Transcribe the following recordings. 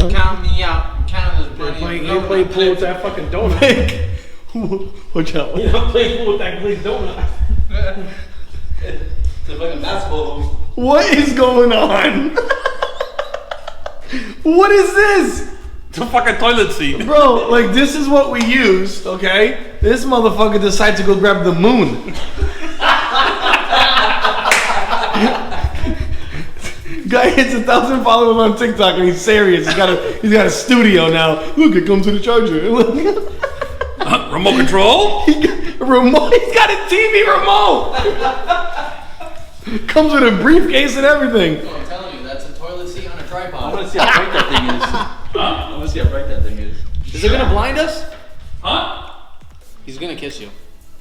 count me out. Count as money. You play pool with that fucking donut. Watch out. You don't play pool with that glazed donut. It's a fucking basketball hoop. What is going on? What is this? It's a fucking toilet seat. Bro, like this is what we used, okay? This motherfucker decides to go grab the moon. Guy hits 1,000 followers on TikTok and he's serious. He's got a studio now. Look, it comes with a charger. Remote control? He's got a TV remote. Comes with a briefcase and everything. I'm telling you, that's a toilet seat on a tripod. I want to see how bright that thing is. I want to see how bright that thing is. Is it gonna blind us? Huh? He's gonna kiss you.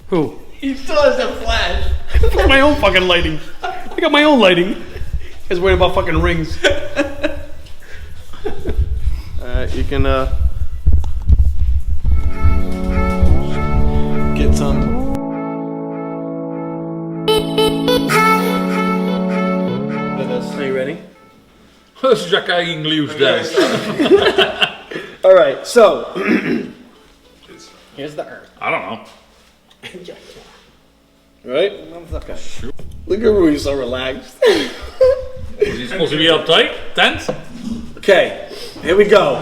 Who? He still has that flash. I got my own fucking lighting. I got my own lighting. He's worried about fucking rings. Alright, you can get some. Are you ready? Jaka English days. Alright, so Here's the earth. I don't know. right? Look at Rui, so relaxed. Is he supposed to be uptight? Tense? Okay, here we go.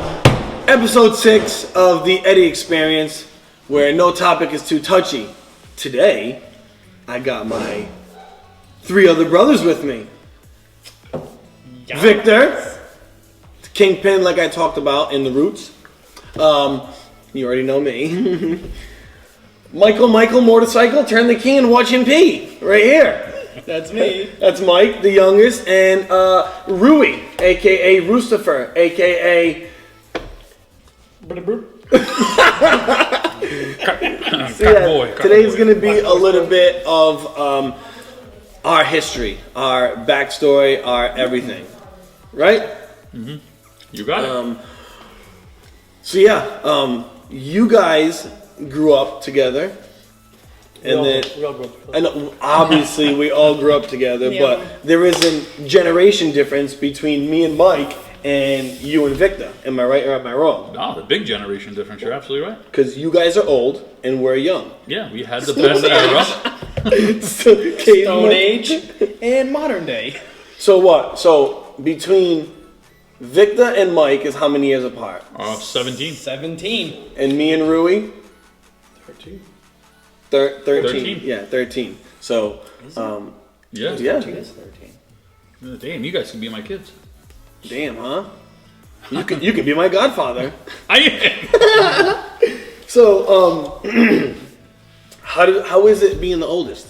Episode 6 of the Eddy Experience, where no topic is too touchy. Today, I got my 3 other brothers with me. Yes. Victor, the kingpin like I talked about in the Roots. You already know me. Michael, motorcycle, turn the key and watch him pee. Right here. That's me. That's Mike, the youngest, and Rui, aka Roostifer, aka. Today's gonna be a little bit of our history, our backstory, our everything, right? Mm-hmm. You got it. So yeah, you guys grew up together. And then, and obviously we all grew up together, but there is a generation difference between me and Mike and you and Victor. Am I right or am I wrong? No, the big generation difference. You're absolutely right. Because you guys are old and we're young. Yeah, we had the best era. Stone Age and modern day. So what? So between Victor and Mike is how many years apart? 17. 17. And me and Rui? 13. 13. Yeah, 13. So, Yeah. 13 is 13. Damn, you guys can be my kids. Damn, huh? You could be my godfather. I am. So, how is it being the oldest?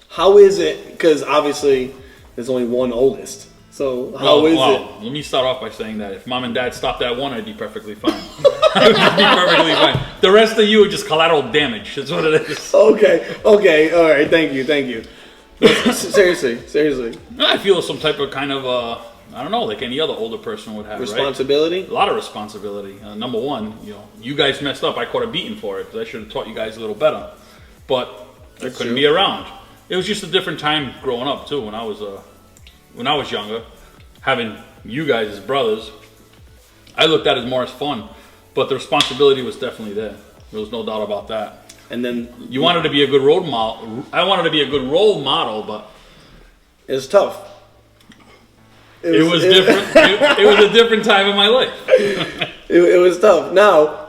How is it? Because obviously there's only one oldest. So how is it? Let me start off by saying that if mom and dad stopped at one, I'd be perfectly fine. I would just be perfectly fine. The rest of you are just collateral damage. That's what it is. Okay, all right. Thank you. Seriously. I feel some type of kind of I don't know, like any other older person would have. Responsibility. Right? A lot of responsibility. Number one, you guys messed up. I caught a beating for it because I should have taught you guys a little better. But I couldn't be around. It was just a different time growing up too. When I was younger, having you guys as brothers, I looked at it more as fun. But the responsibility was definitely there. There was no doubt about that. And then you wanted to be a good role model. I wanted to be a good role model, but it was tough. It was different. It was a different time in my life. It was tough. Now,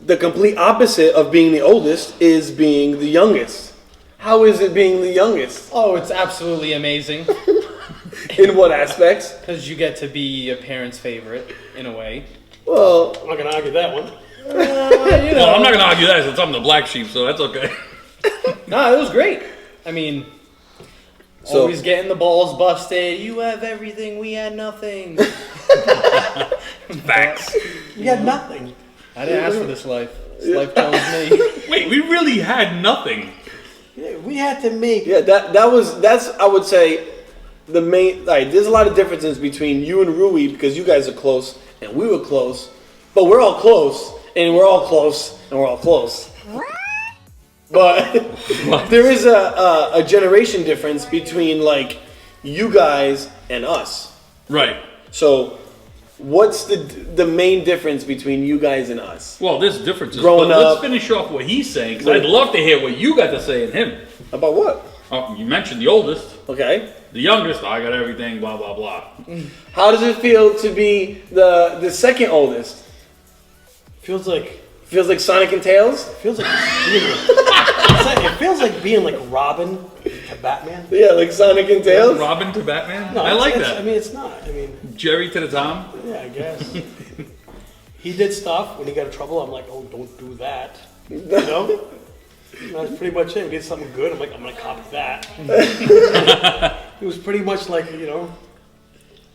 the complete opposite of being the oldest is being the youngest. How is it being the youngest? Oh, it's absolutely amazing. In what aspects? Because you get to be a parent's favorite, in a way. Well, I'm not going to argue that one. Well, I'm not going to argue that since I'm the black sheep, so that's okay. No, it was great. I mean, always getting the balls busted. You have everything, we had nothing. Facts. We had nothing. I didn't ask for this life. This life chose me. Wait, we really had nothing. Yeah, we had to make. Yeah, that's I would say the main. Like, there's a lot of differences between you and Rui because you guys are close and we were close, but we're all close and we're all close and we're all close. But there is a generation difference between like you guys and us. Right. So what's the main difference between you guys and us? Well, there's differences. Growing but up- let's finish off what he's saying, because I'd love to hear what you got to say in him. About what? Oh, you mentioned the oldest. Okay. The youngest, I got everything, blah, blah, blah. How does it feel to be the second oldest? Feels like Sonic and Tails? being it feels like being like Robin to Batman. Yeah, like Sonic and Tails? Robin to Batman? No, I like it's- that. I mean, it's not. I mean, Jerry to the Tom? yeah, I guess. He did stuff when he got in trouble. I'm like, oh, don't do that. You know? That's pretty much it. We did something good. I'm like, I'm gonna copy that. It was pretty much like, you know.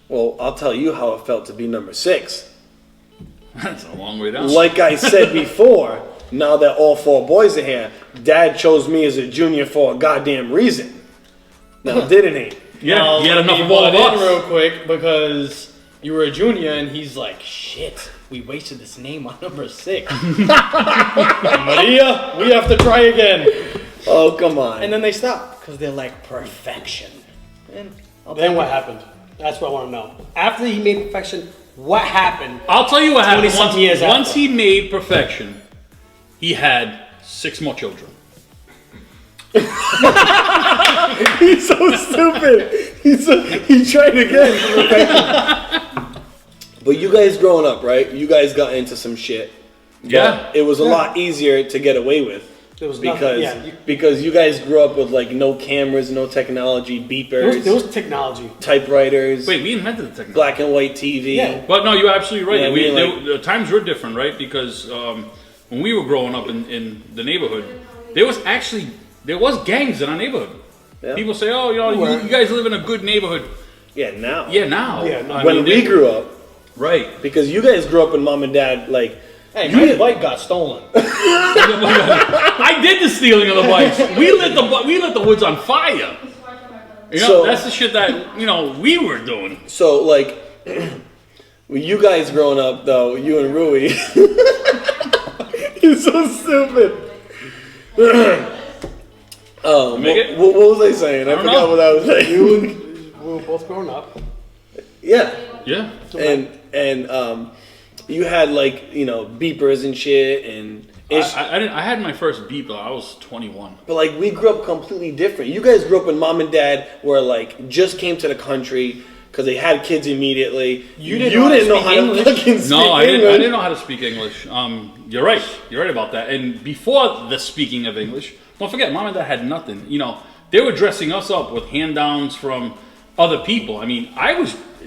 Well, I'll tell you how it felt to be number 6. That's a long way down. Like I said before, now that all 4 boys are here, Dad chose me as a junior for a goddamn reason. Now, didn't he? Yeah, Well, he had let enough me of all of butt in us. real quick because you were a junior and he's like, shit, we wasted this name on number 6. Maria, we have to try again. Oh, come on. And then they stop because they're like perfection. And Then what happened? That's what I want to know. After he made perfection, what happened? I'll tell you what happened. 20-something years Once after. he made perfection, he had 6 more children. He's so stupid. He tried again. But you guys growing up, right? You guys got into some shit. But Yeah. it was a lot easier to get away with. There was Because nothing. Yeah, because you guys grew up with like no cameras, no technology, beepers, there was technology. typewriters, Wait, we invented the technology. black and white TV. Yeah. But no, you're absolutely right. Yeah, The times were different, right? Because when we were growing up in the neighborhood, there was gangs in our neighborhood. Yeah. People say, "Oh, you guys live in a good neighborhood." Yeah, now. Yeah, now. Yeah, no. When we grew up, right? because you guys grew up with mom and dad, like hey, my bike got stolen. I did the stealing of the bikes. We lit the woods on fire. You know, So- that's the shit that we were doing. so like when you guys growing up though, you and Rui. He's so stupid. Oh, Make it? what was I saying? I don't forgot know. what I was saying. We were both grown up. Yeah. Yeah. And you had like beepers and shit and I had my first beep though. I was 21. but like we grew up completely different. You guys grew up when mom and dad were like just came to the country because they had kids immediately. You didn't know how to fucking speak No, I English. didn't know how to speak English. You're right. You're right about that. And before the speaking of English, don't forget, mom and dad had nothing. They were dressing us up with hand-downs from other people. I mean,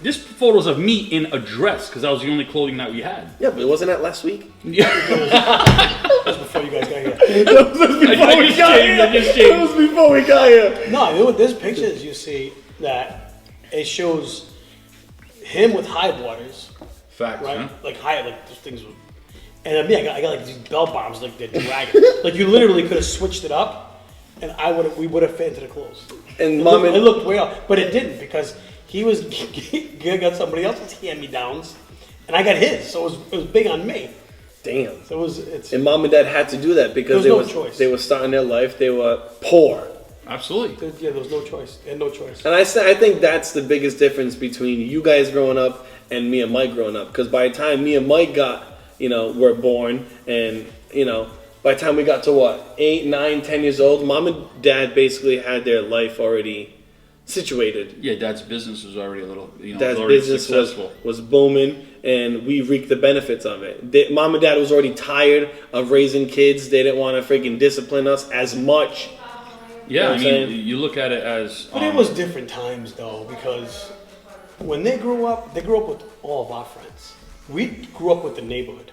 this photos of me in a dress because that was the only clothing that we had. Yeah, but wasn't that last week? Yeah. That was before you guys got here. That was before we got here. I just That changed. was before we got here. No, there's pictures you see that it shows him with high waters, Facts, right? huh? Like high, like those things. And I mean, I got like these bell bombs, like they're dragging. Like you literally could have switched it up, and we would have fit into the clothes. And It mom looked, and it looked way off, but it didn't because he got somebody else's hand-me-downs, and I got his, so it was big on me. damn. So it's And mom and dad had to do that because There was no choice. they were starting their life. They were poor. Absolutely. there was no choice. They had no choice. And I think that's the biggest difference between you guys growing up and me and Mike growing up. Because by the time me and Mike were born, and by the time we got to 8, 9, 10 years old, mom and dad basically had their life already situated. Yeah, dad's business was already a little, Dad's already business successful. was booming, and we reaped the benefits of it. Mom and dad was already tired of raising kids. They didn't want to freaking discipline us as much. Yeah, You know I what I'm mean, saying? you look at it as. But it was different times though, because when they grew up with all of our friends. We grew up with the neighborhood.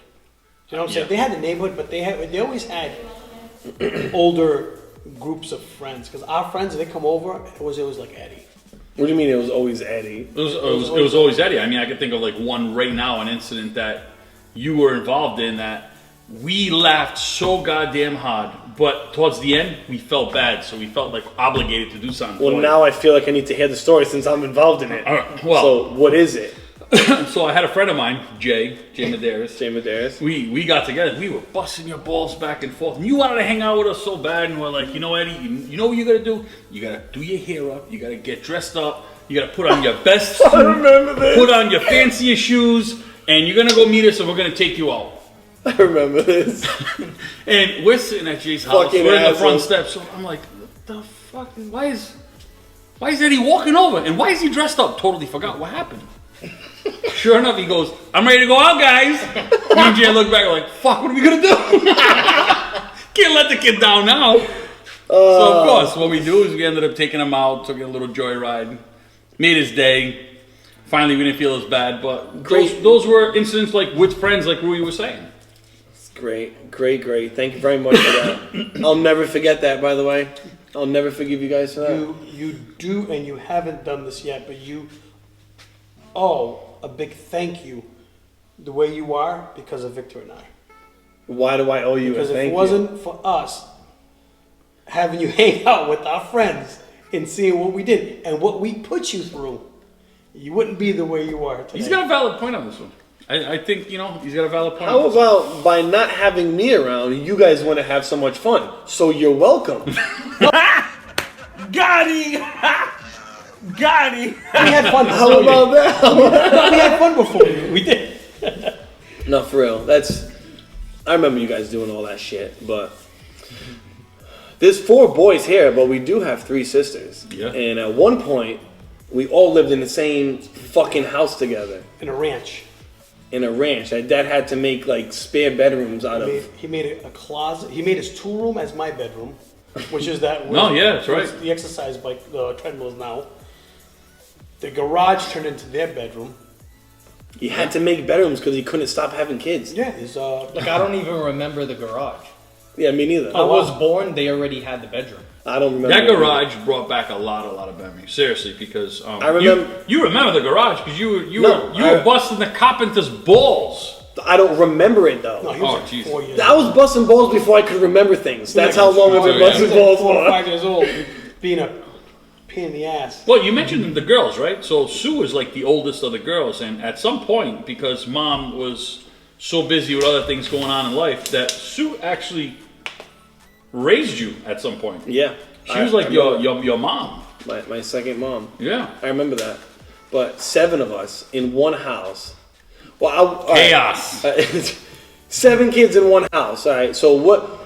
You know what I'm saying? Yeah. They had the neighborhood, but they always had older groups of friends. Because our friends, they come over, it was like Eddie. What do you mean it was always Eddie? It was always Eddie. I mean, I can think of like one right now, an incident that you were involved in that we laughed so goddamn hard, but towards the end we felt bad, so we felt like obligated to do something. Well, for now I feel like I need to hear the story since I'm involved in it. All right, well- so what is it? it. So I had a friend of mine, Jay Medeiros. Jay Medeiros. We got together. We were busting your balls back and forth. And you wanted to hang out with us so bad, and we're like, Eddie, you know what you gotta do? You gotta do your hair up. You gotta get dressed up. You gotta put on your best suit. I remember this. Put on your fanciest shoes. and you're gonna go meet us, and we're gonna take you out. I remember this. And we're sitting at Jay's house. Fucking We're in the front assholes. steps. So I'm like, what the fuck? Why is Eddie walking over? And why is he dressed up? Totally forgot what happened. Sure enough, he goes, I'm ready to go out, guys. Me and Jay look back, we're like, fuck, what are we gonna do? Can't let the kid down now. So of course, what we do is we ended up taking him out, took a little joyride, made his day. Finally, we didn't feel as bad, but those were incidents like with friends, like Rui was saying. Great. Thank you very much for that. I'll never forget that, by the way. I'll never forgive you guys for that. You do, and you haven't done this yet, but you owe a big thank you the way you are because of Victor and I. Why do I owe you Because a if thank it wasn't for us having you hang out with our friends and seeing what we did and what we put you through, you wouldn't be the way you are today. He's got a valid point on this one. I think, he's got a valid point. How about by not having me around, you guys want to have so much fun? So you're welcome. Got him! Got him! We had fun. How about that? We had fun before you. We did. No, for real. I remember you guys doing all that shit, but there's 4 boys here, but we do have 3 sisters. Yeah. And at one point, we all lived in the same fucking house together. In a ranch. In a ranch. That Dad had to make like spare bedrooms out of. He made a closet. He made his 2 room as my bedroom, which is that. No, yeah, that's right. The exercise bike, the treadmills now. The garage turned into their bedroom. He had to make bedrooms because he couldn't stop having kids. Yeah, there's Like, I don't even remember the garage. Yeah, me neither. I was born, they already had the bedroom. I don't remember. That garage brought back a lot of memories. Seriously, because I remember. You remember the garage because you No, were busting the carpenter's balls. I don't remember it though. no, he was Oh, like Jesus. 4 years I was busting balls before I could remember things. That's how long I've been Oh, yeah. busting He balls was like 4 or for. 5 years old, being a pain in the ass. Well, you mentioned the girls, right? So Sue is like the oldest of the girls, and at some point, because Mom was so busy with other things going on in life, that Sue actually raised you at some point. Yeah. She was like your mom. My second mom. Yeah. I remember that. But 7 of us in one house. Well, Chaos. 7 kids in one house. All right. So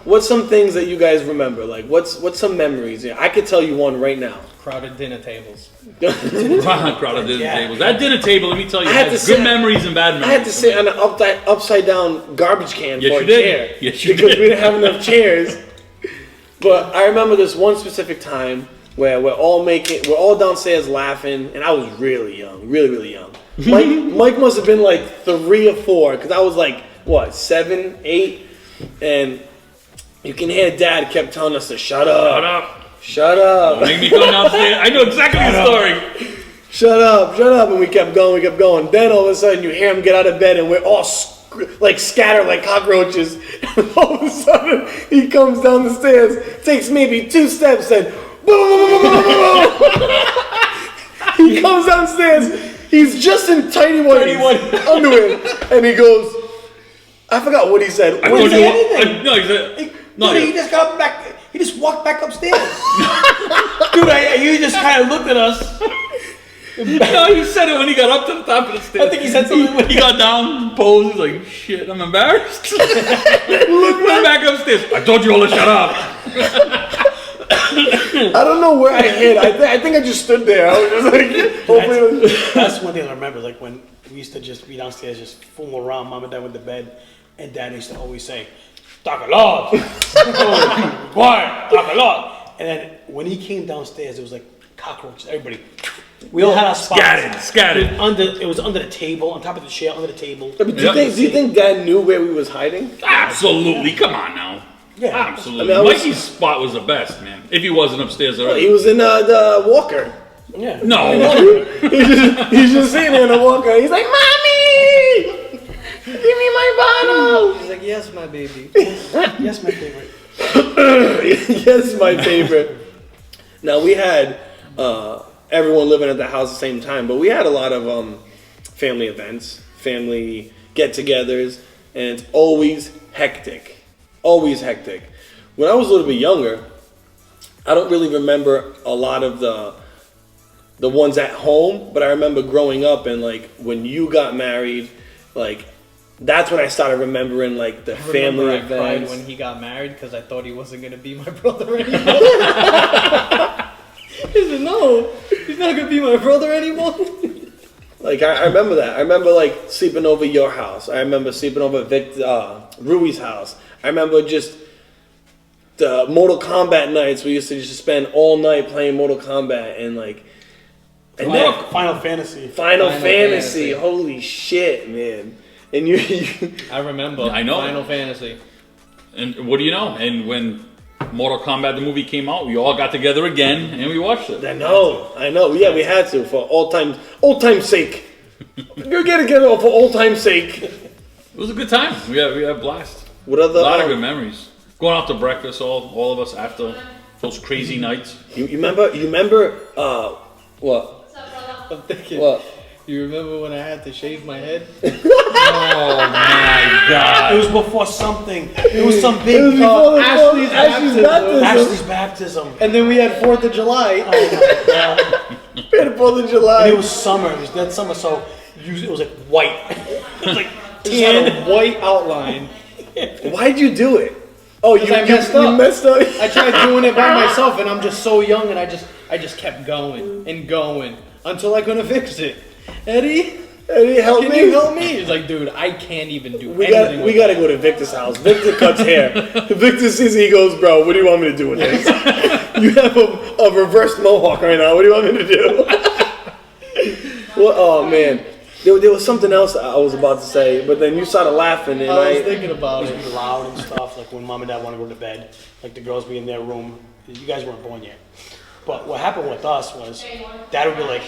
what's some things that you guys remember? Like what's some memories? Yeah, I could tell you one right now. Crowded dinner tables. Crowded dinner tables. That dinner table, let me tell you, I had has to good sit- memories and bad memories. I had to sit on an upside down garbage can Yes, for you a did. chair. Yes, you because did. we didn't have enough chairs. But I remember this one specific time where we're all downstairs laughing, and I was really young, really young. Mike must have been like 3 or 4, because I was like, what, 7, 8? And you can hear Dad kept telling us to shut up. Shut up. Shut up. Make me come downstairs. I know exactly the story. Shut up. And we kept going. Then all of a sudden you hear him get out of bed and we're all scattered like cockroaches. And all of a sudden he comes down the stairs, takes maybe 2 steps, and boom. He comes downstairs. He's just in tidy whities underwear. And he goes, I forgot what he said. I What told did you he say? what. No, he said. No, Dude, he just got back. He just walked back upstairs. Dude, you just kind of looked at us. No, he said it when he got up to the top of the stairs. I think he said something when He got down, posed, he's like, shit, I'm embarrassed. Went back upstairs. I told you all to shut up. I don't know where I hid. I think I just stood there. I was just like, hopefully. That's one thing I remember. Like when we used to just be downstairs, just fooling around. Mom and Dad went to bed, and Dad used to always say, "Talk a lot, quiet, talk a lot." And then when he came downstairs, it was like cockroaches. Everybody, we all had our spots. Scattered. It was under the table, on top of the chair, under the table. But do you think Dad knew where we was hiding? Absolutely. Come on now. Yeah, Absolutely. I mean, Mikey's spot was the best, man. If he wasn't upstairs already. He was in the walker. yeah. No. He's just sitting there in the walker. He's like, "Mommy, give me my bottle." He's like, yes, my baby. Yes, my favorite. Yes, my favorite. Now we had everyone living at the house at the same time, but we had a lot of family events, family get-togethers, and it's always hectic. Always hectic. When I was a little bit younger, I don't really remember a lot of the ones at home, but I remember growing up and like when you got married like that's when I started remembering like the family I cried events. when he got married because I thought he wasn't gonna be my brother anymore. He said, "No, he's not gonna be my brother anymore." Like I remember that. I remember like sleeping over your house. I remember sleeping over Rui's house. I remember just the Mortal Kombat nights. We used to just spend all night playing Mortal Kombat and like. And then Final Fantasy. Final Fantasy. Holy shit, man! And you I remember. I know. Final Fantasy. And what do you know? And when Mortal Kombat the movie came out, we all got together again and we watched it. I know. Yeah, we had to for old time's sake. Go get together for old time's sake. It was a good time. We had a blast. What other? A lot of good memories. Going out to breakfast, all of us after those crazy nights. You remember? What? I'm thinking. What? You remember when I had to shave my head? Oh my God! It was before something. It was some It was big before the Ashley's baptism. Ashley's baptism. And then we had 4th of July. Oh my God. We had 4th of July. And it was summer. It was dead summer, so it was like white. It was like Just had tan. a white outline. Why'd you do it? Oh, you I messed up. You messed up. I tried doing it by myself, and I'm just so young, and I just kept going and going until I couldn't fix it. Eddie, Help can me. you help me? He's like, dude, I can't even do We anything. gotta go to Victor's house. Victor cuts hair. Victor sees it, he goes, bro, what do you want me to do with this? You have a reverse mohawk right now. What do you want me to do? Well, oh man, there was something else I was about to say, but then you started laughing, and I was thinking about It it. was loud and stuff, like when mom and dad want to go to bed, like the girls be in their room. You guys weren't born yet. But what happened with us was, dad would be like,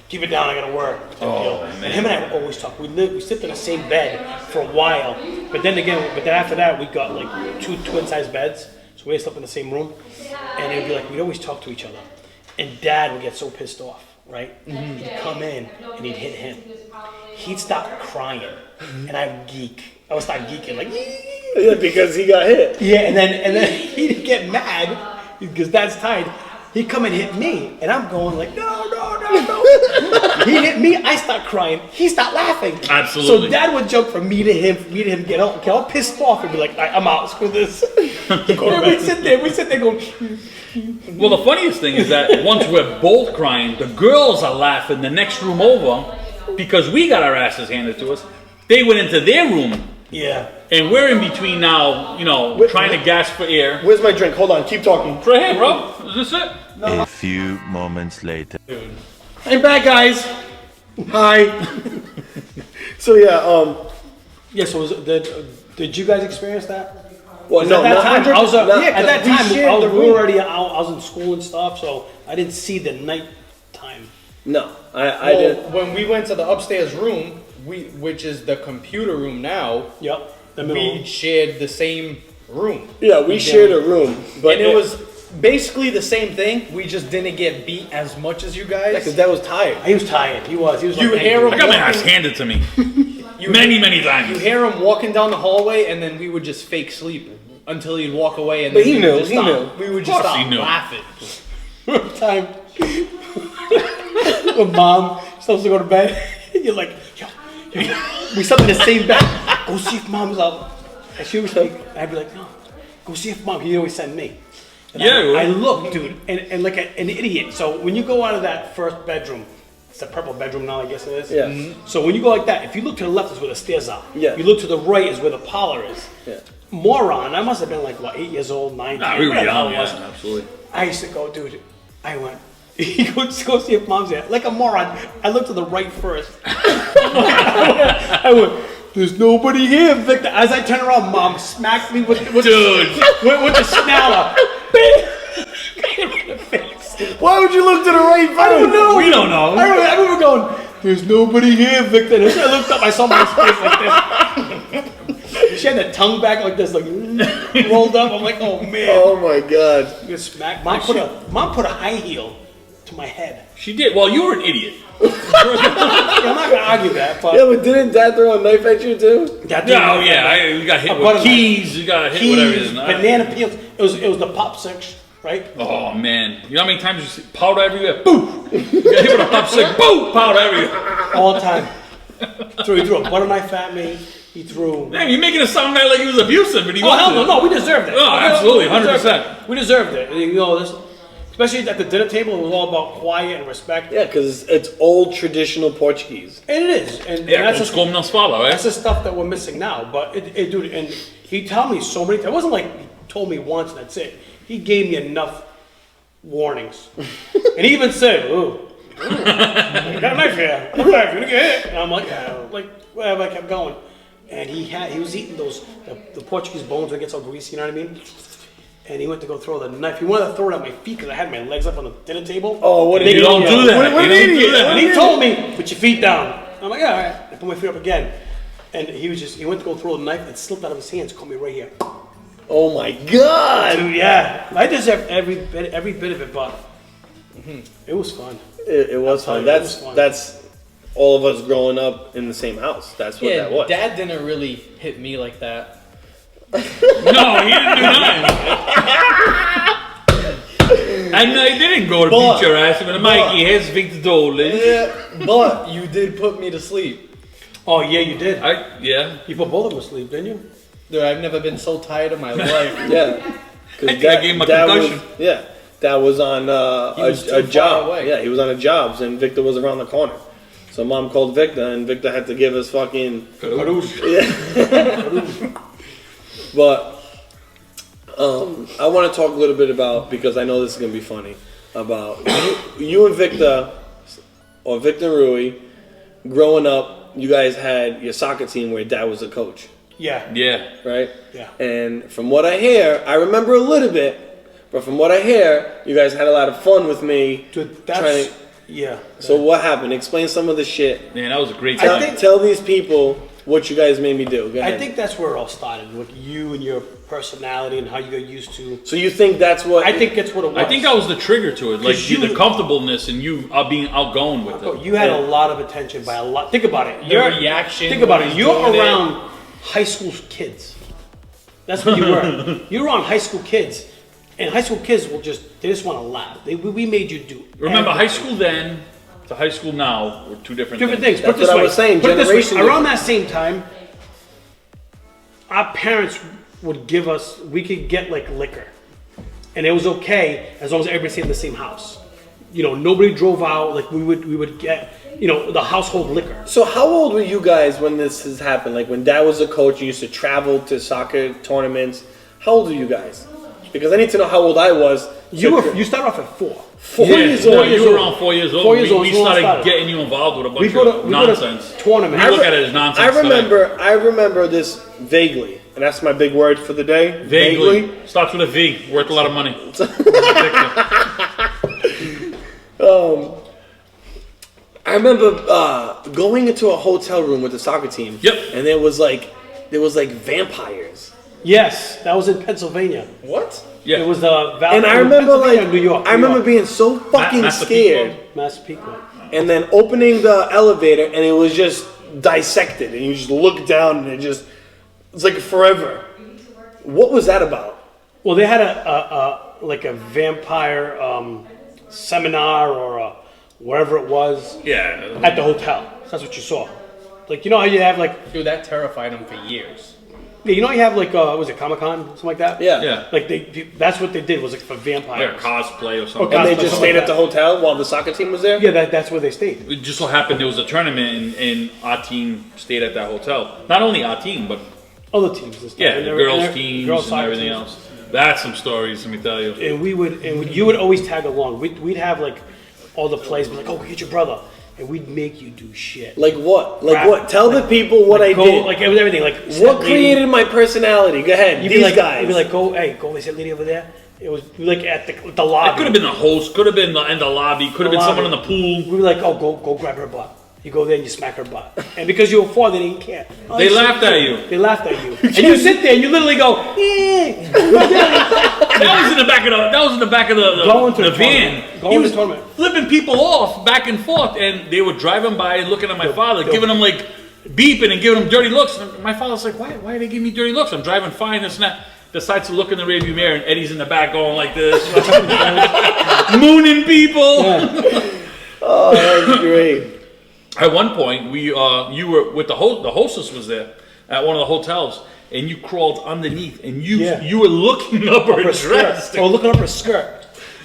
keep it down, I gotta work. And him and I would always talk. We slept in the same bed for a while, but then after that, we got like 2 twin-sized beds, so we slept in the same room. And it would be like, we'd always talk to each other. And dad would get so pissed off, right? Mm-hmm. He'd come in and he'd hit him. He'd stop crying, and I would start geeking, like, yeah, because he got hit. yeah, and then he'd get mad because dad's tired. He'd come and hit me, and I'm going like, no. He hit me, I start crying, he start laughing. Absolutely. So dad would jump from me to him, get all pissed off and be like, I'm out, screw this. And we'd sit there going, Well, the funniest thing is that once we're both crying, the girls are laughing the next room over because we got our asses handed to us. They went into their room, yeah. and we're in between now, trying to gasp for air. Where's my drink? Hold on, keep talking. Right here, bro. Is this it? A few moments later. I'm back, guys. Hi. So Yeah, so did you guys experience that? well, At no, that not time, 100. I was not- at that we time, shared the we room. were already out, I was in school and stuff, so I didn't see the night time. No, I didn't. When we went to the upstairs room, which is the computer room now, Yep. The middle. we shared the same room. Yeah, we shared a room, but And it was basically the same thing. We just didn't get beat as much as you guys. because Dad was tired. He was tired. He was. You like, hear him I got my ass walking- handed to me you many You times. hear him walking down the hallway, and then we would just fake sleep until he'd walk away, and But then he we knew, would just he stop. knew. We would Of just course he stop knew. laughing. One time, when mom starts to go to bed, you're like, yo, we slept in the same bed. Go see if mom's up. And she was like, I'd be like, no, go see if mom. He always send me. And Yeah, I look, dude, and like an idiot. So when you go out of that first bedroom, it's a purple bedroom now, I guess it is. Yeah. So when you go like that, if you look to the left is where the stairs are. Yeah. You look to the right is where the parlor is. Yeah. Moron. I must have been like, what, 8 years old, 9, Nah, we were whatever the hell young, it was. yeah, absolutely. I used to go, dude. I went. He goes go see if mom's there. Like a moron. I looked to the right first. I went. There's nobody here, Victor. As I turn around, mom smacked me with Dude. with the smaller. Why would you look to the right? I don't know. We don't know. I remember going. There's nobody here, Victor. And as I looked up, I saw my face like this. She had the tongue back like this, like rolled up. I'm like, oh man. Oh my God. You smacked. Mom put a high heel to my head. She did. Well, you were an idiot. Yeah, I'm not gonna argue that, but Yeah, but didn't Dad throw a knife at you too? that No, yeah, you got hit A with butter keys. You got hit with keys, everything. banana peels. It was the pop six, right? Oh man, you know how many times you see powder everywhere? Boo! You got hit with a pop stick. Boo! Powder everywhere. All the time. He threw a butter knife at me. He threw. Man, you're making it sound like he was abusive, but he Oh wasn't. hell no, we deserved it. Oh, absolutely, We deserved 100%. it. We deserved it. You know, especially at the dinner table, it was all about quiet and respect. Yeah, because it's old traditional Portuguese. And it is, and Yeah, that's como não se fala, right? that's the stuff that we're missing now. But dude, and he told me so many times. It wasn't like he told me once and that's it. He gave me enough warnings, and he even said, "Ooh, you got a knife here. You're gonna get hit." And I'm like, yeah, like whatever. I kept going, and he was eating those the Portuguese bones when it gets all greasy. You know what I mean? And he went to go throw the knife. He wanted to throw it at my feet because I had my legs up on the dinner table. Oh, what did You don't do that. What You did don't he do that. And he told me, put your feet down. I'm like, yeah, all right. I put my feet up again. And he went to go throw the knife and it slipped out of his hands, caught me right here. Oh my God! Dude, yeah. I deserve every bit of it, but it was fun. It was fun. It was fun. That's all of us growing up in the same house. That's what that was. Dad didn't really hit me like that. No, he didn't do nothing. And he didn't go to beat your ass with a Mikey. Here's Victor Dolan. Yeah, but you did put me to sleep. Oh, yeah, you did. Yeah. You put both of them to sleep, didn't you? Dude, I've never been so tired in my life. Yeah. I think I gave him a concussion. That was on was a too job. far away. Yeah, he was on a job, and Victor was around the corner. So Mom called Victor, and Victor had to give us fucking. But I want to talk a little bit about, because I know this is gonna be funny, about you and Victor, or Victor and Rui, growing up. You guys had your soccer team where Dad was a coach. Yeah. Yeah. Right? Yeah. And from what I hear, I remember a little bit, but from what I hear, you guys had a lot of fun with me. Dude, trying to, yeah. so what happened? Explain some of the shit. Man, that was a great Tell, time. tell these people what you guys made me do. Go ahead. I think that's where it all started, with you and your personality and how you got used to. So you think that's what? I think that's what it was. I think that was the trigger to it, like 'Cause the comfortableness and you being outgoing with it. You had a lot of attention by a lot. Think about it. Your reaction. Think about when it. he's You're doing it. around high school kids. That's what you were. You're around high school kids, and high school kids they just want to laugh. We made you do. Remember, high everything. school then to high school now were two different Different things. things. Put That's this what I way. was saying, Put it this way. generation Around difference. that same time, our parents would give us. We could get like liquor, and it was okay as long as everybody stayed in the same house. You know, nobody drove out. Like we would get. You know, the household liquor. So how old were you guys when this has happened? Like when Dad was a coach, you used to travel to soccer tournaments. How old were you guys? Because I need to know how old I was. You started off at 4. 4 years No, old. you were around 4 years old. 4 years old We is when I started started. getting you involved with a bunch We go of to nonsense. tournaments. I look at it as nonsense. I remember this vaguely, and that's my big word for the day. Vaguely. Starts with a V. Worth a lot of money. I remember going into a hotel room with the soccer team. Yep. And there was like vampires. Yes, that was in Pennsylvania. What? Yeah. It was the And I remember Pennsylvania, New York. I remember being so fucking Massapequa? scared, Massapequa. and then opening the elevator, and it was just dissected, and you just look down, and it's like forever. What was that about? Well, they had a vampire seminar or wherever it was Yeah. at the hotel. So that's what you saw. Like, you know how you have like, Dude, that terrified him for years. you know how you have like, was it Comic-Con, something like that? Yeah. Yeah. Like that's what they did, was like for vampires. Yeah, cosplay or something. Okay. And they Something just like stayed at that. the hotel while the soccer team was there? Yeah, that's where they stayed. It just so happened there was a tournament and our team stayed at that hotel. Not only our team, but Other teams and stuff. yeah, And the they were- girls' and teams girls' and soccer everything teams. else. That's some stories, let me tell you. And you would always tag along. We'd have like all the plays, be like, oh, get your brother. And we'd make you do shit. Like what? Like Rap, what? Tell the people what I go, did. Like it was everything. Like What created my personality? Go ahead. You'd These be like, guys. You'd be like, go is that lady over there? It was like at the lobby. It could have been the host, could have been in the lobby, could have been someone in the pool. We were like, oh, go grab her butt. You go there and you smack her butt. And because you were 4, they didn't care. Oh, They you laughed sit at there. you. They laughed at you. And you sit there and you literally go, eh. That was in the back of Going to the the van. tournament. Going He to was the tournament. flipping people off back and forth, and they were driving by and looking at my father, giving him like beeping and giving him dirty looks. And my father's like, why are they giving me dirty looks? I'm driving fine, this and that. Decides to look in the rearview mirror, and Eddie's in the back going like this, mooning people. Oh, that was great. At one point, you were with the hostess was there at one of the hotels, and you crawled underneath, and you were looking up her dress. Or looking up her skirt.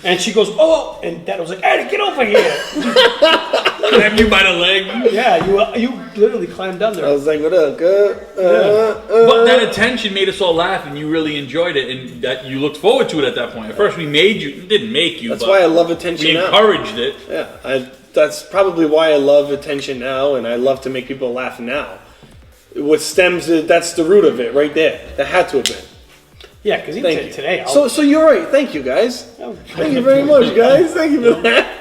And she goes, oh, and Dad was like, Eddie, get over here. Grabbed you by the leg. Yeah, you literally climbed down there. I was like, what up, good? But that attention made us all laugh, and you really enjoyed it, and that you looked forward to it at that point. At first, we didn't make you. That's but why I love attention we now. encouraged it. Yeah, that's probably why I love attention now, and I love to make people laugh now. That's the root of it right there. That had to have been. Yeah, because even today... So you're right. Thank you, guys. Thank you very much, guys. Thank you for that.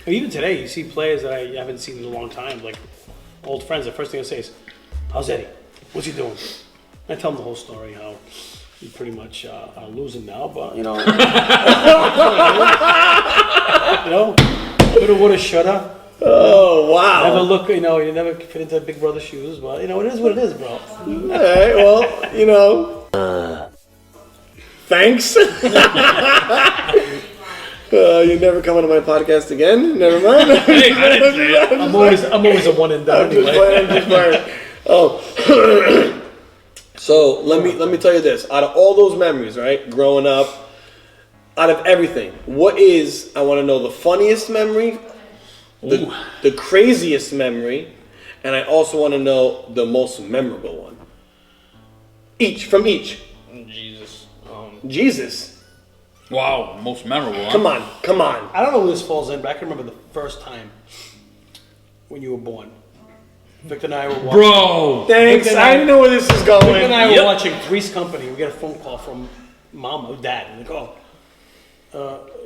Even today, you see players that I haven't seen in a long time, like old friends. The first thing I say is, how's Eddie? What's he doing? I tell them the whole story, how he pretty much are losing now, but, you know... Coulda, woulda, shoulda. Oh, wow. Never look, you never fit into Big Brother's shoes, but, it is what it is, bro. All right, well, thanks. You're never coming to my podcast again. Never mind. Hey, I didn't say it. I'm always a one and done. I'm just playing. Oh, so let me tell you this. Out of all those memories, right, growing up, out of everything, what is, I want to know the funniest memory, the craziest memory, and I also want to know the most memorable one. From each. Jesus. Wow, most memorable. Huh? Come on. I don't know where this falls in, but I can remember the first time when you were born. Victor and I were watching. Bro! Thanks. I know where this is going. Victor and I were watching Three's Company. We get a phone call from Mom or Dad. And they go,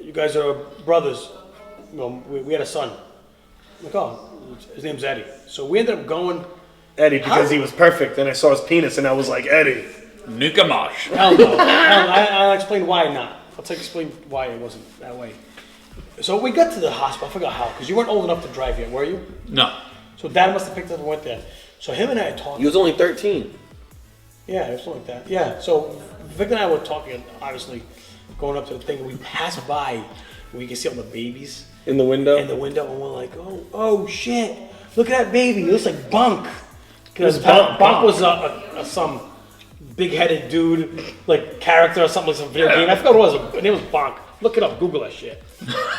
you guys are brothers. We had a son. I'm like, oh, his name's Eddy. So we ended up going... Eddie, because he was perfect, and I saw his penis, and I was like, Eddie. Nikamash. Hell no. I'll explain why not. I'll explain why it wasn't that way. So we got to the hospital. I forgot how, because you weren't old enough to drive yet, were you? No. So Dad must have picked up and went there. So him and I are talking. He was only 13. Yeah, it was something like that. Yeah, so Vic and I were talking, obviously, going up to the thing. We passed by, and we can see all the babies. In the window? In the window, and we're like, oh shit, look at that baby. It looks like Bunk. Because Bunk was some big-headed dude, like character or something, like some video game. I forgot what it was. His name was Bonk. Look it up. Google that shit.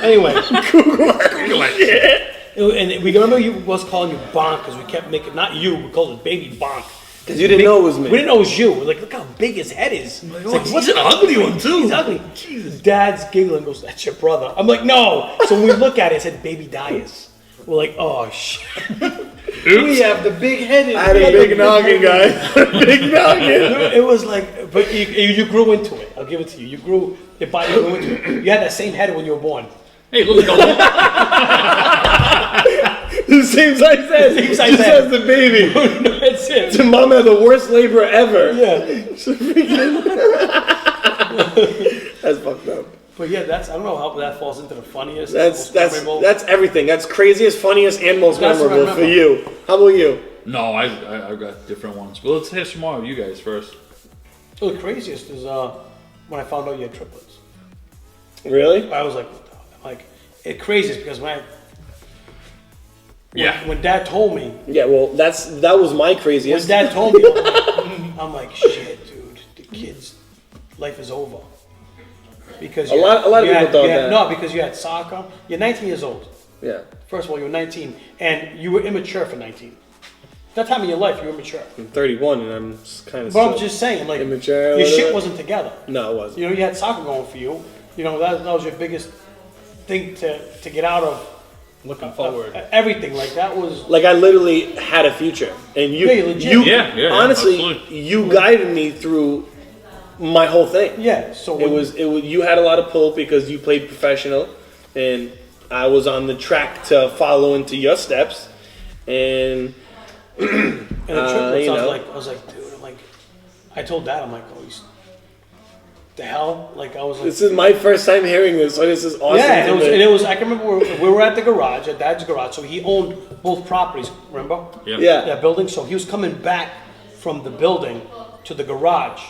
Anyway. Google that shit. And we remember you was calling you Bonk because we kept making, not you, we called it Baby Bonk. Because you didn't know it was me. We didn't know it was you. We're like, look how big his head is. Like, what's an ugly one, too? He's ugly. Jesus. Dad's giggling, goes, that's your brother. I'm like, no. So when we look at it, it said Baby Dias. We're like, oh, shit. We have the big headed. I had a big noggin, guys. Big noggin. It was like, but you grew into it. I'll give it to you. Your body grew into it. You had that same head when you were born. Hey, look like The same size head. Same size Just head. as the baby. That's it. Your mom had the worst labor ever. Yeah. That's fucked up. But yeah, I don't know how that falls into the funniest. That's everything. That's craziest, funniest, and most That's what I memorable for remember. you. How about you? No, I've got different ones. But let's hear some more of you guys first. Well, the craziest is when I found out you had triplets. Really? I was like, what the hell? Like, it craziest because when Dad told me. Yeah, well, that was my craziest. When Dad told me, I'm like, shit, dude, the kid's life is over. Because a lot of people thought that. No, because you had soccer. You're 19 years old. Yeah. First of all, you were 19, and you were immature for 19. That time in your life, you were immature. I'm 31, and I'm kind of. But I'm just saying, like, immature. your shit wasn't together. No, it wasn't. You had soccer going for you. That was your biggest thing to get out of. Looking forward. Everything like that was. Like I literally had a future, and you honestly, absolutely. you guided me through my whole thing. Yeah. So it was. You had a lot of pull because you played professional, and I was on the track to follow into your steps, and. And the triplets, I was like, dude, I told Dad, I'm like, oh, the hell? Like, I was like... This is my first time hearing this, so this is awesome. Yeah, and it was, I can remember we were at the garage, at Dad's garage, so he owned both properties, remember? Yeah. That building, so he was coming back from the building to the garage,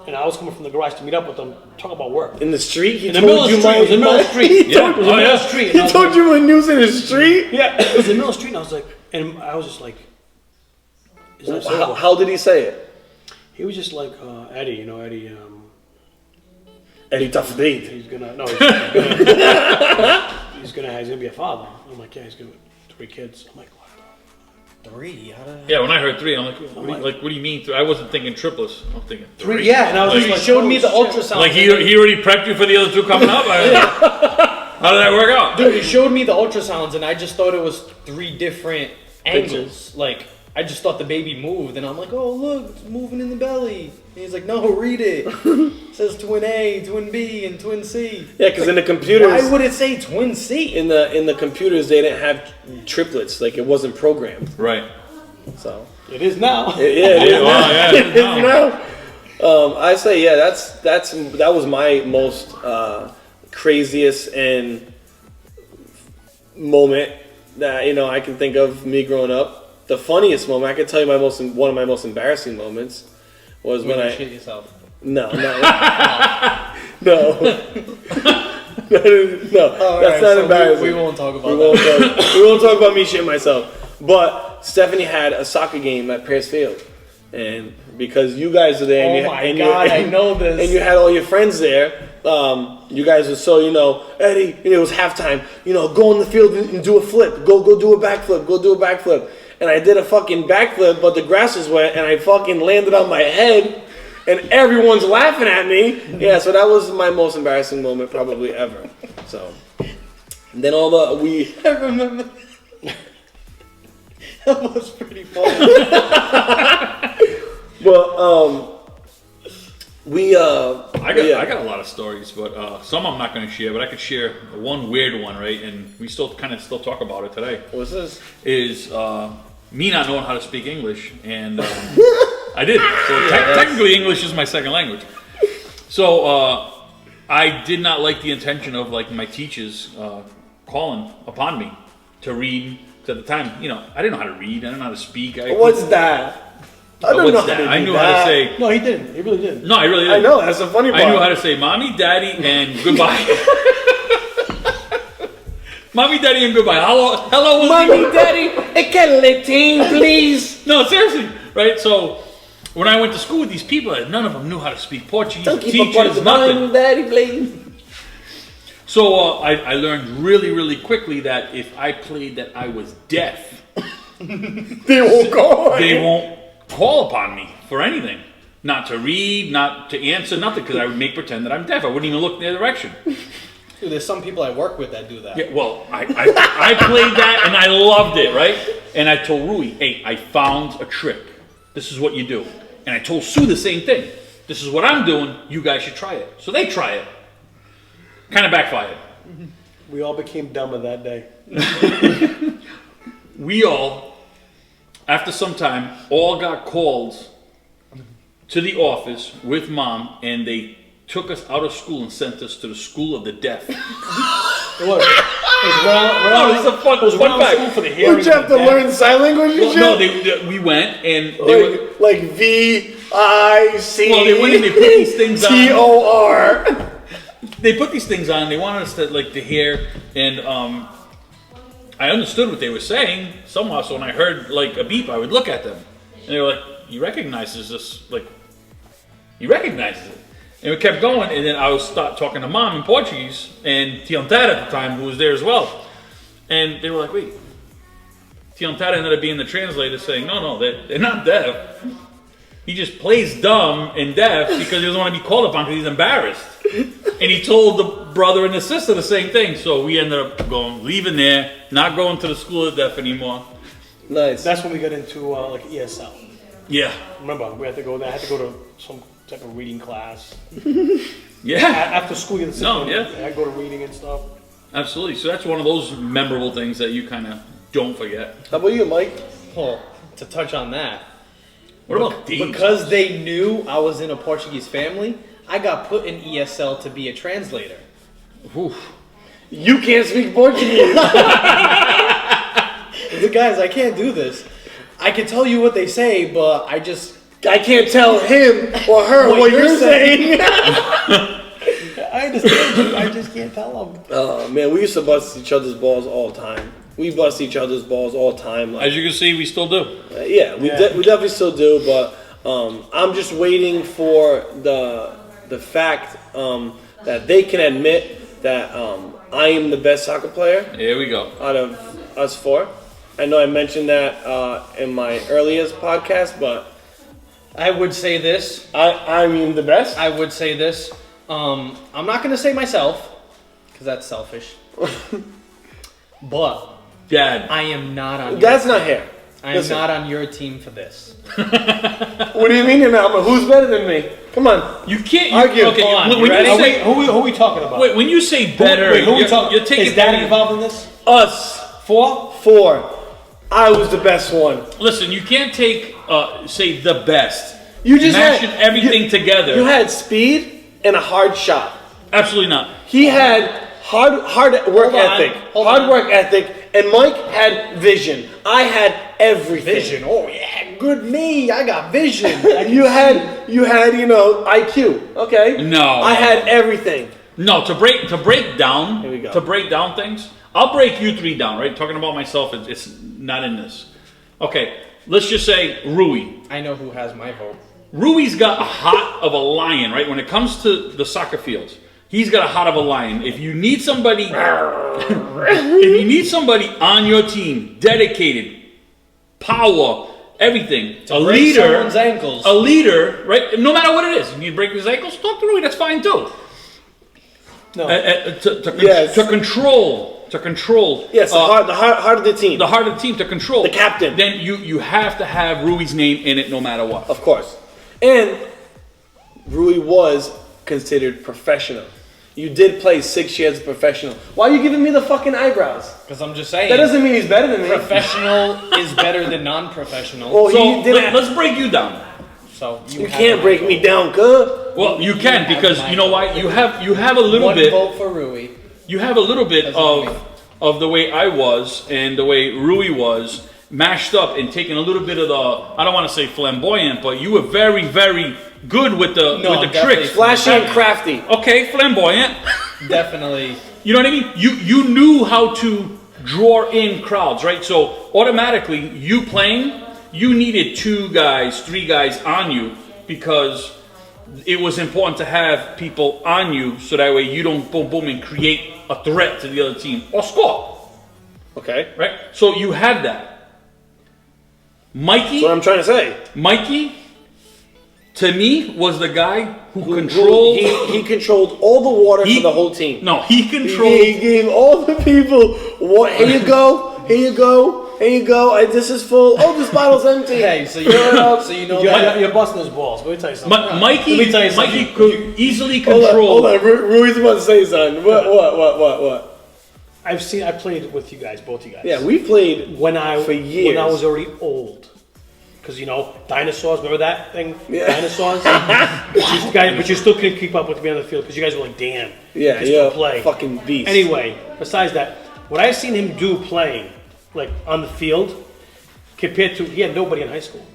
and I was coming from the garage to meet up with him, talk about work. In the street? In the middle of the street, it was in the middle of the street. He told you when he was in the street? Yeah, it was in the middle of the street, and I was like, And I was just like, is that so? How did he say it? He was just like, Eddie, you know, Eddie, Eddie tough date. he's gonna be a father. I'm like, yeah, he's gonna 3 kids. I'm like, what? 3? How did Yeah, when I heard 3, I'm like, what do you mean? I wasn't thinking triplets. I'm thinking 3. Yeah, and I was He just like, showed me the oh, shit. ultrasound. Like he already prepped you for the other 2 coming up. How did that work out? Dude, he showed me the ultrasounds, and I just thought it was 3 different angles. Like, I just thought the baby moved, and I'm like, oh, look, it's moving in the belly. And he's like, no, read it. It says twin A, twin B, and twin C. Yeah, because in the computers, Why would it say twin C? in the computers they didn't have triplets. Like it wasn't programmed. Right. So It is now. it is. Well, yeah, It is now. I say that was my most craziest and moment that I can think of me growing up. The funniest moment I can tell you one of my most embarrassing moments was when I shit yourself. no no that's not embarrassing. We won't talk about we that. we won't talk about me shitting myself. But Stephanie had a soccer game at Pierce Field, and because you guys are there, I know this. and you had all your friends there. You guys were so Eddie. It was halftime. Go on the field and do a flip. Go do a backflip. Go do a backflip. And I did a fucking backflip, but the grass was wet, and I fucking landed on my head, and everyone's laughing at me. Yeah, so that was my most embarrassing moment probably ever. So, and then I remember. That was pretty funny. Well, I got a lot of stories, but some I'm not going to share. But I could share one weird one, right? And we still talk about it today. What's this? Is me not knowing how to speak English, and I did. So technically, English is my second language. So I did not like the intention of my teachers calling upon me to read. At the time, I didn't know how to read. I didn't know how to speak. What's that? I don't know how to do I knew that. how to say. No, he didn't. He really didn't. No, I really didn't. I know, that's the funny part. I knew how to say mommy, daddy, and goodbye. Mommy, daddy, and goodbye. Hello, Mommy, daddy, a caletin, please. No, seriously, right? So when I went to school with these people, none of them knew how to speak Portuguese. Don't keep Teachers, up nothing. daddy, please. So I learned really, really quickly that if I played that I was deaf, They won't go. they won't call upon me for anything. Not to read, not to answer, nothing, because I would make pretend that I'm deaf. I wouldn't even look in their direction. Dude, there's some people I work with that do that. Yeah, well, I played that and I loved it, right? And I told Rui, hey, I found a trick. This is what you do. And I told Sue the same thing. This is what I'm doing. You guys should try it. So they try it. Kind of backfired. We all became dumber that day. We all, after some time, all got called to the office with Mom, and they took us out of school and sent us to the school of the deaf. It was. Oh, this is a fun fact. For the hearing. Would you have to learn sign language and Well, shit? no, we went, and they were... Like V-I-C Well, they went and they put these things on. T-O-R. They put these things on. They wanted us to hear, and I understood what they were saying somehow. So when I heard a beep, I would look at them, and they were like, "You recognizes this? He recognizes it." And we kept going, and then I would start talking to Mom in Portuguese and Tiontada at the time, who was there as well, and they were like, "Wait." Tiontada ended up being the translator, saying, "No, they're not deaf. He just plays dumb and deaf because he doesn't want to be called upon because he's embarrassed." And he told the brother and the sister the same thing. So we ended up leaving there, not going to the school of the deaf anymore. Nice. That's when we got into ESL. Yeah. Remember, we had to go there. I had to go to some type of reading class. Yeah. After school, you had to sit No, there. yeah. I had to go to reading and stuff. Absolutely. So that's one of those memorable things that you kind of don't forget. How about you, Mike? Well, to touch on that, What about Dean? because they knew I was in a Portuguese family, I got put in ESL to be a translator. Oof. You can't speak Portuguese. Guys, I can't do this. I can tell you what they say, but I can't tell him or her what you're saying. I understand you. I just can't tell them. Oh man, we used to bust each other's balls all the time. we bust each other's balls all the time. Like, As you can see, we still do. yeah, we definitely still do, but I'm just waiting for the fact that they can admit that I am the best soccer player Here we go. out of us four. I know I mentioned that in my earliest podcast, but I would say this. I mean the best. I would say this. I'm not going to say myself, because that's selfish. But Dad. I am not on. That's not hair. I am Listen. not on your team for this. What do you mean you're not? Who's better than me? Come on. You can't. Argue. Okay, Hold on, when you you ready? say, Who are we talking about? wait, when you say better, Who are we you're, talking? you're taking. Is Daddy involved in this? Us. 4? 4. I was the best one. Listen, you can't take say the best. You just mashing had everything together. You had speed and a hard shot. Absolutely not. He had hard work Hold on, ethic. hold Hard on. work ethic. And Mike had vision. I had everything. Vision. Oh yeah, good me. I got vision. You had IQ. Okay. No. I had everything. No, to break down. Here we go. To break down things. I'll break you 3 down. Right, talking about myself, it's not in this. Okay, let's just say Rui. I know who has my vote. Rui's got a heart of a lion, right? When it comes to the soccer fields, he's got a heart of a lion. If you need somebody, on your team, dedicated, power, everything, a break leader, someone's ankles. a leader, right? No matter what it is, you need to break his ankles. Talk to Rui. That's fine too. No. Yes. To control. Yes, the heart of the team. The heart of the team to control. The captain. Then you have to have Rui's name in it no matter what. Of course. And Rui was considered professional. You did play 6 years professional. Why are you giving me the fucking eyebrows? Because I'm just saying. That doesn't mean he's better than me. Professional is better than non-professional. Well, So he didn't. let's break you down. So You can't break me down, good. Well, you can have because my you know why? You have a little One bit. vote for Rui. You have a little bit Doesn't mean- of the way I was and the way Rui was mashed up and taking a little bit of the, I don't want to say flamboyant, but you were very, very good with the definitely tricks. Flashy and crafty. Okay, flamboyant. Definitely. You know what I mean? You knew how to draw in crowds, right? So automatically, you playing, you needed 2 guys, 3 guys on you because it was important to have people on you so that way you don't boom boom and create a threat to the other team or score, Okay. right? So you had that. That's what I'm trying to say. Mikey, to me, was the guy who controlled. He controlled all the water He- for the whole team. No, he He controlled. gave all the people, here you go, here you go, here you go. This is full. Oh, this bottle's empty. Hey, so you know You're busting his balls. Let me tell you something. Mikey, Let me tell you something. Mikey could easily Hold control. on. Rui's about to say something. What? I played with you guys, both you guys. Yeah, we played when I for years. when I was already old. Because dinosaurs. Remember that thing? Yeah. Dinosaurs. but you still couldn't keep up with me on the field because you guys were like, damn. Yeah, you can still yeah, play. fucking beast. Anyway, besides that, what I've seen him do playing, like on the field, compared to he had nobody in high school.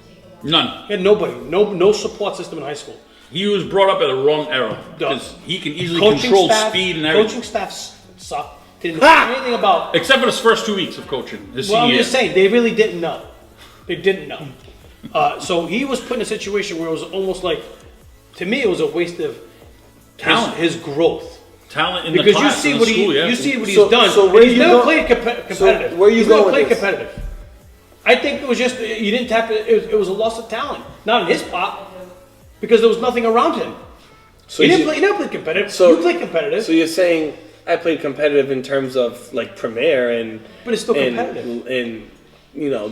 None. He had nobody. No support system in high school. He was brought up at the wrong era because he can easily control speed and everything. Coaching staff sucked. Didn't know anything about. Except for his first 2 weeks of coaching. His Well, I'm senior just year. saying they really didn't know. They didn't know. So he was put in a situation where it was almost like, to me, it was a waste of Talent. his growth. Talent in the Because class, in the school, yeah. you see what he's So- done. so and where he's you never go- played competitive. So where you he's going never with played this? competitive. I think it was just you didn't tap it. It was a loss of talent, not on his part, because there was nothing around him. So He you- never played competitive. So- you played competitive, So you're saying I played competitive in terms of like Premier and but it's still and, competitive. and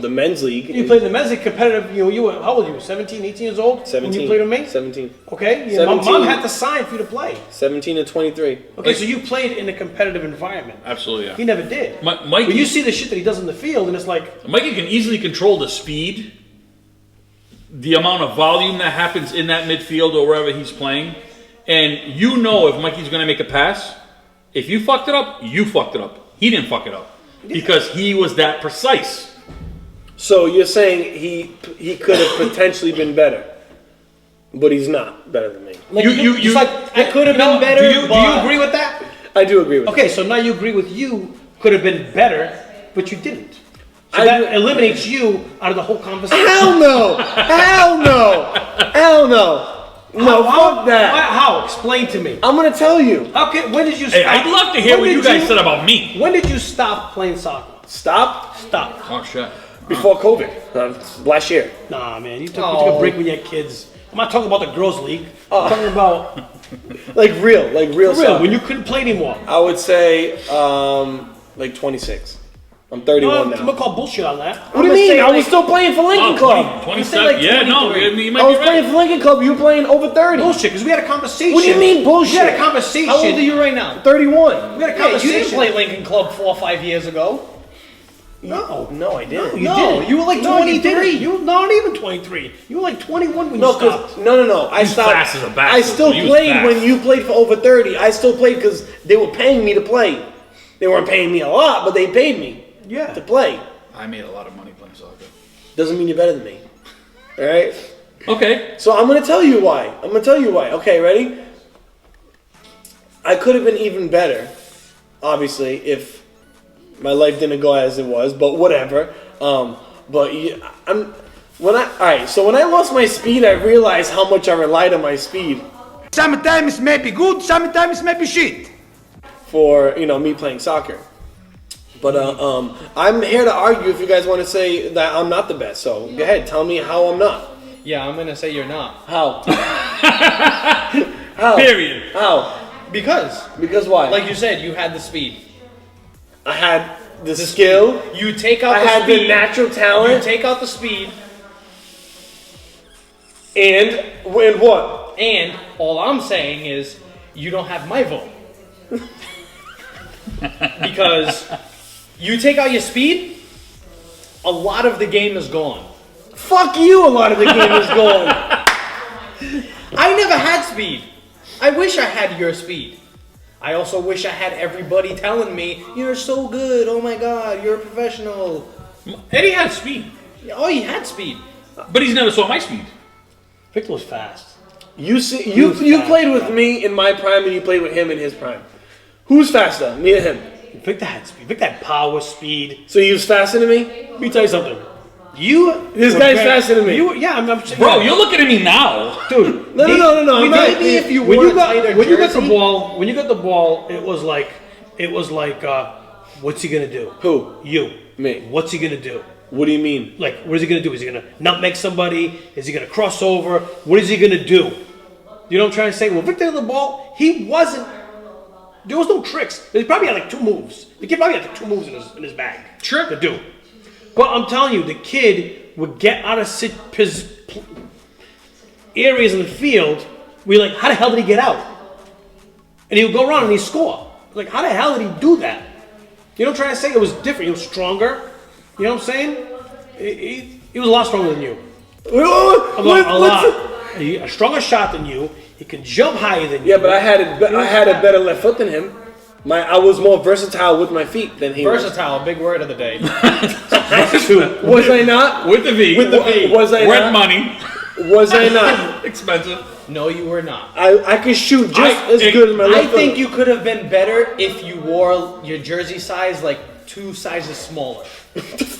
the men's league. You played in the men's league competitive. You were how old were you? 17, 18 years old 17. when you played with me. 17. Okay, my 17. mom had to sign for you to play. 17 and 23. Okay, so you played in a competitive environment. Absolutely, yeah. He never did. Mikey, But you see the shit that he does in the field, and it's like, Mikey can easily control the speed, the amount of volume that happens in that midfield or wherever he's playing. And you know if Mikey's going to make a pass, if you fucked it up, you fucked it up. He didn't fuck it up because he was that precise. So you're saying he could have potentially been better, but he's not better than me. like You- it's like I could have been better. Do you agree with that? I do agree with Okay, so now you agree with you could have been better, but you didn't. So that eliminates you out of the whole conversation. Hell no! Hell no! Hell no! No, fuck that. How? Explain to me. I'm gonna tell you. Okay, when did you stop? Hey, I'd love to hear what you guys said about me. When did you stop playing soccer? Stop Stop. Oh shit. before COVID, last year. Nah, man, you took a break when you had kids. I'm not talking about the girls' league. I'm talking about Like real soccer. when you couldn't play anymore. I would say like 26. I'm 31 I'm now. gonna call bullshit on that. What do you mean? I was still playing for Lincoln Club. 27. like Yeah, no, 23. you might I was be playing right. for Lincoln Club. You were playing over 30. Bullshit, because we had a conversation. What do you mean bullshit? We had a conversation. How old are you right now? 31. We had a Yeah, you conversation. didn't play Lincoln Club 4 or 5 years ago. No, I didn't. You No, didn't. you were like No, you 23. didn't. You were not even 23. You were like 21 when No, you stopped. no. I He's stopped. fast as a bat. I still He was played fast. when you played for over 30. I still played because they were paying me to play. They weren't paying me a lot, but they paid me Yeah. to play. I made a lot of money playing soccer. Doesn't mean you're better than me. All right. Okay. So I'm gonna tell you why. Okay, ready? I could have been even better, obviously, if my life didn't go as it was. But whatever. But when I lost my speed, I realized how much I relied on my speed Sometimes may be good, sometimes may be shit. for me playing soccer. But I'm here to argue if you guys want to say that I'm not the best. So go ahead, tell me how I'm not. Yeah, I'm gonna say you're not. How? How? Period. How? Because, Because why? like you said, you had the speed. I had the skill. You take out I the had speed. the natural You talent. take out the speed, And what? and all I'm saying is you don't have my vote. Because you take out your speed, a lot of the game is gone. Fuck you, a lot of the game is gone. I never had speed. I wish I had your speed. I also wish I had everybody telling me, you're so good, oh my god, you're a professional. Eddie had speed, Oh, he had speed. but he's never saw my speed. Victor was fast. You see, was you fast, played with bro. me in my prime and you played with him in his prime. Who's faster, me or him? Victor had speed. Victor had power, speed. So you was faster than me? Let me tell you something. You. This were guy's very- faster than me. You, yeah, I'm Bro, you're looking at me now. dude. No. I'm not. Maybe if you when wore you a got tighter when you got the jersey- ball, it was like, what's he gonna do? Who? You. Me. What's he gonna do? What do you mean? Like, what is he gonna do? Is he gonna nutmeg somebody? Is he gonna cross over? What is he gonna do? You know what I'm trying to say? Well, Victor had the ball. He wasn't. There was no tricks. He probably had like 2 moves. The kid probably had like 2 moves in his bag. Sure. To do. But I'm telling you, the kid would get out of areas in the where you're like, how the hell did he get out? And he would go around and he'd score. Like, how the hell did he do that? You know what I'm trying to say? It was different. He was stronger. You know what I'm saying? He was a lot stronger than you. A lot. A stronger shot than you. He could jump higher than you. Yeah, but I had a better left foot than him. I was more versatile with my feet than he was. Versatile, big word of the day. Was I not? With the V. With the V. Was I Rent not? money. Was I not? Expensive. No, you were not. I could shoot just as good as my I left foot. think you could have been better if you wore your jersey size like 2 sizes smaller.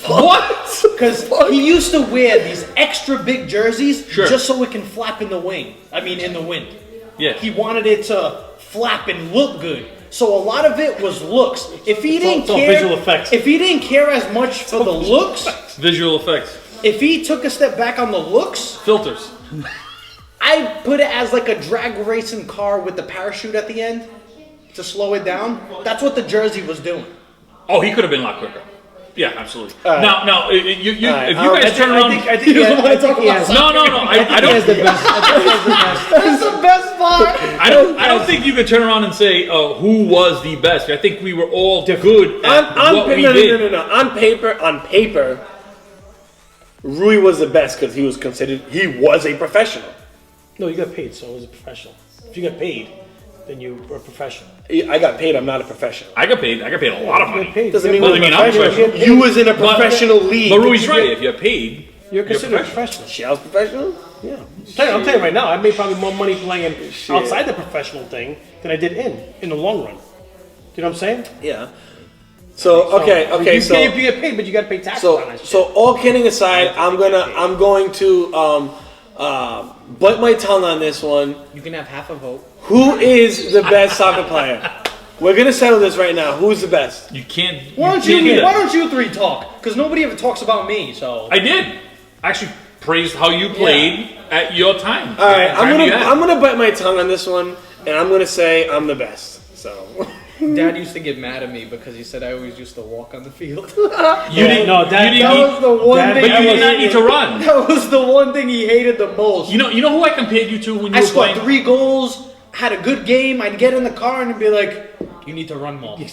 What? Because he used to wear these extra big jerseys Sure. just so it can flap in the wind. In the wind. Yeah. He wanted it to flap and look good. So a lot of it was looks. If he didn't it's all care, visual effects. if he didn't care as much for the looks, Visual effects. if he took a step back on the looks, Filters. I put it as like a drag racing car with the parachute at the end to slow it down. That's what the jersey was doing. Oh, he could have been a lot quicker. Yeah, absolutely. Now, if you guys turn around. I think he has. No. I don't. He has the best. I think he has the best. That's the best part. I don't think you could turn around and say who was the best. I think we were all good at what we did. No. On paper, Rui was the best because he was a professional. No, you got paid, so it was a professional. If you got paid, then you were a professional. I got paid. I'm not a professional. I got paid a lot of You money. got paid. Doesn't mean Doesn't mean I'm professional. You was in a professional league. But Rui's right. If you're paid, You're considered a professional. professional. She was professional. Yeah. I'm telling you right now, I made probably more money playing outside the professional thing than I did in the long run. You know what I'm saying? Yeah. So okay, You so get paid, but you got to pay taxes on that shit. so all kidding aside, I'm going to bite my tongue on this one. You can have half a vote. Who is the best soccer player? We're gonna settle this right now. Who's the best? You can't. Why don't can't do you? that. Why don't you three talk? Because nobody ever talks about me. So I did. I actually praised how you played at your time. All right, The time you had. I'm gonna bite my tongue on this one, and I'm gonna say I'm the best. So. Dad used to get mad at me because he said I always used to walk on the field. You didn't. No, you that didn't That need- was the one Dad, thing. but you I did not need to run. That was the one thing he hated the most. You know who I compared you to when you I were scored playing? 3 goals, had a good game. I'd get in the car and be like, "You need to run more." My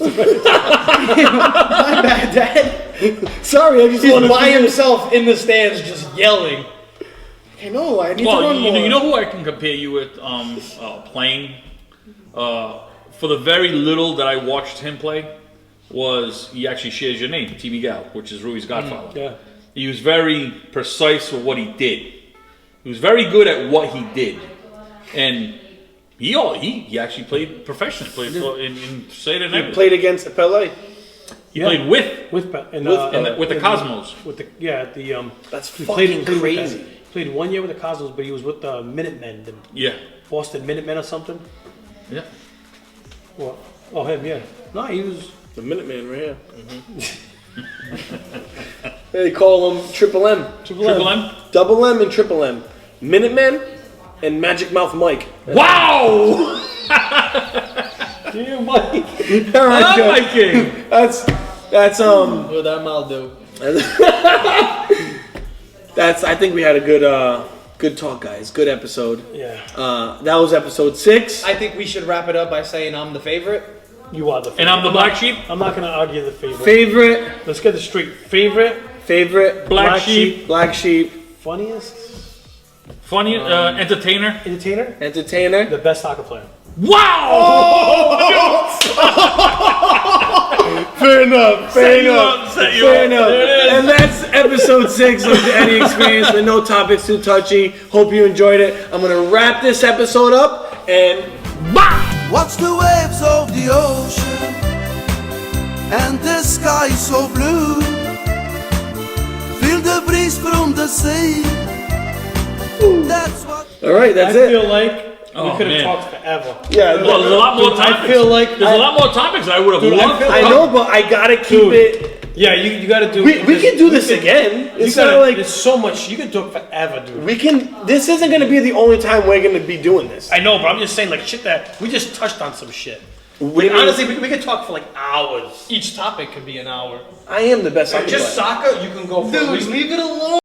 bad, Dad. Sorry, I just He's wanted by to. himself in the stands, just yelling. I know. I need to Well, run more. you know who I can compare you with playing? For the very little that I watched him play, was he actually shares your name, T. Miguel, which is Rui's godfather. Yeah. He was very precise with what he did. He was very good at what he did, and he actually played professionally. Played in State and He everything. played against Pele. He played with with the Cosmos. With the That's he fucking played crazy. Played 1 year with the Cosmos, but he was with the Minutemen, the Yeah, Boston Minutemen or something. yeah. What? Oh, him, yeah. No, he was. The Minuteman right here. They call him Triple M. Triple M. Double M and Triple M. Minuteman and Magic Mouth Mike. Wow! Yeah, Mike. All right, I good. like it. That's What that mouth do? I think we had a good talk, guys. Good episode. Yeah. That was episode 6. I think we should wrap it up by saying I'm the favorite. You are the favorite. And I'm the black sheep. I'm not going to argue the favorite. Favorite, Let's get this straight. Favorite, Black sheep. black sheep, funniest, Funny entertainer. entertainer, entertainer. the best soccer player. Wow! Fair enough. Fair enough. Set you Fair up. enough. There it is. And that's episode 6 of the Eddy Experience with no topics too touchy. Hope you enjoyed it. I'm gonna wrap this episode up and Watch the waves of the ocean and the sky so blue. Feel the breeze from the sea. That's what. all right, that's I it. feel like Oh, we could have man. talked forever. Yeah, Well, there's a lot more topics. I feel like there's a lot more topics I would have loved. to I cover. know, but I gotta keep it. Yeah, you got to do. We can do this again. You It's gotta, not like there's so much you can talk forever, dude. we can. This isn't gonna be the only time we're gonna be doing this. I know, but I'm just saying, like shit that we just touched on some shit. What do you mean? Honestly, we could talk for like hours. Each topic could be an hour. I am the best. Just soccer, you can go for at Dude, least leave it alone.